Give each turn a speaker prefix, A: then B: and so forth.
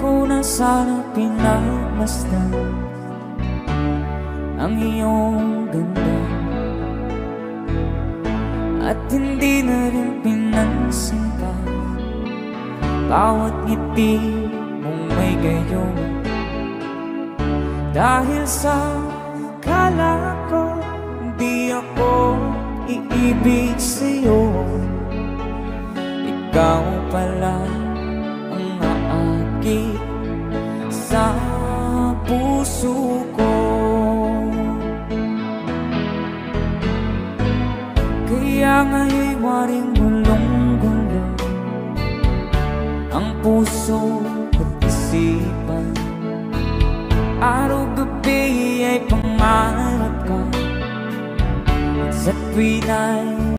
A: ko na sana pinagmasdan ang iyong ganda, at hindi na rin pinansin pa bawat ngiti mong may gayon. Dahil sa akala ko di ako iibig sa'yo, ikaw pala ang aakit sa puso ko. Kaya nga'y waring gulong-gulo ang puso at isipan. Araw-gabi ay pangarap ka, at sa tuwin ay